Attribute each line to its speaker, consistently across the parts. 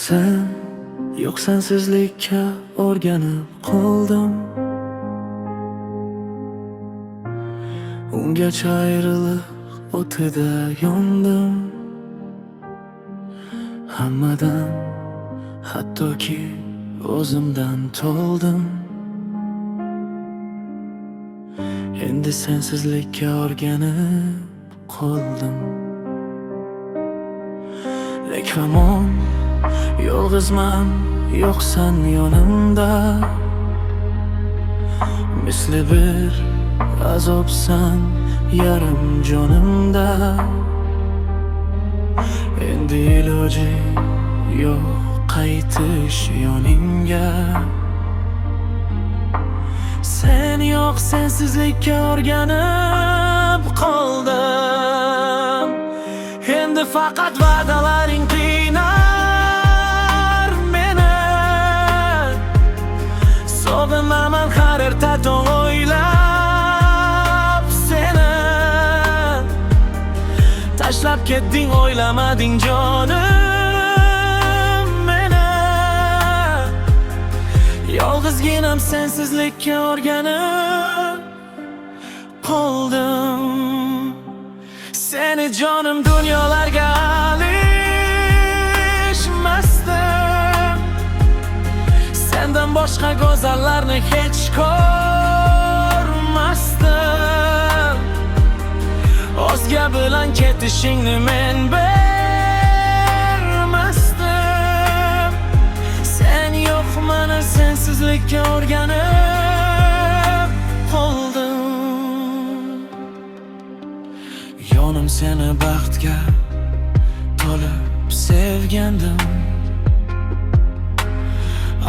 Speaker 1: Sen yo'q sensizlikka o'rganib qoldim. Ungacha ayriliq o'tida yondim. Hammadan, hattoki o'zimdan toldim. Endi sensizlikka o'rganib qoldim. Lek hamon yolg'izman, yo'qsan yonimda. Misli bir azobsan yarim jonimda. Endi iloji yo'q qaytish yoningga. Sen yo'q sensizlikka o'rganib qoldim. Endi faqat va'dalaring qiynar meni. Sog'inaman har erta tong o'ylab seni. Tashlab ketding, o'ylamading jonim meni. Yolg'izginam sensizlikka o'rganib qoldim. Seni jonim dunyolarga alishmasdim. Sendan boshqa go'zallarni hech ko'rmasdim. O'zga bilan ketishingni men bermasdim. Sen yo'q, mana sensizlikka o'rganib qoldim. Yonim seni baxtga to'lib sevgandim.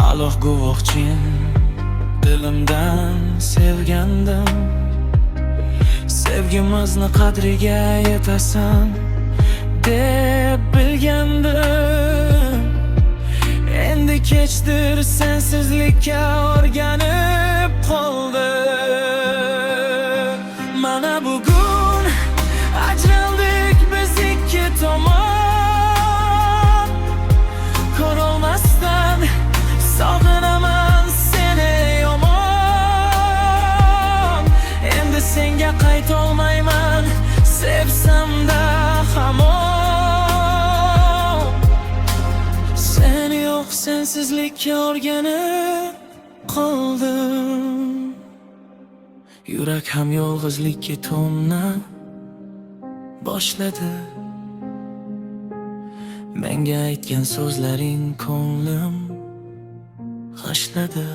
Speaker 1: Alloh guvohchin, dilimdan sevgandim. Sevgimizni qadriga yetasan deb bilgandim. Endi kechdir, sensizlikka o'rganib qoldim. Mana bugun ajraldik biz ikki tomon. Ko'rolmasdan sog'inaman seni yomon. Endi senga qaytolmayman, sevsam-da hamon. Sen yo'q sensizlikka o'rganib qoldim. Yurak ham yolg'izlikka to'nna boshladi. Menga aytgan so'zlaring ko'nglim g'ashladi.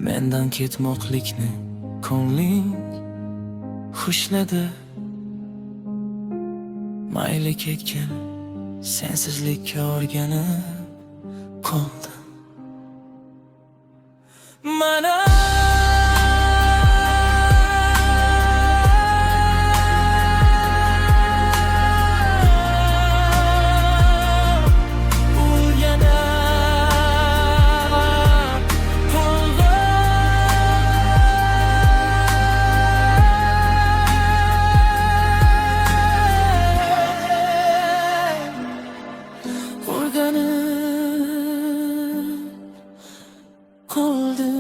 Speaker 1: Mendan ketmoqlikni ko'ngling xushladi. Mayli ketgin, sensizlikka o'rganib qoldim. Mana o'rganib qoldim.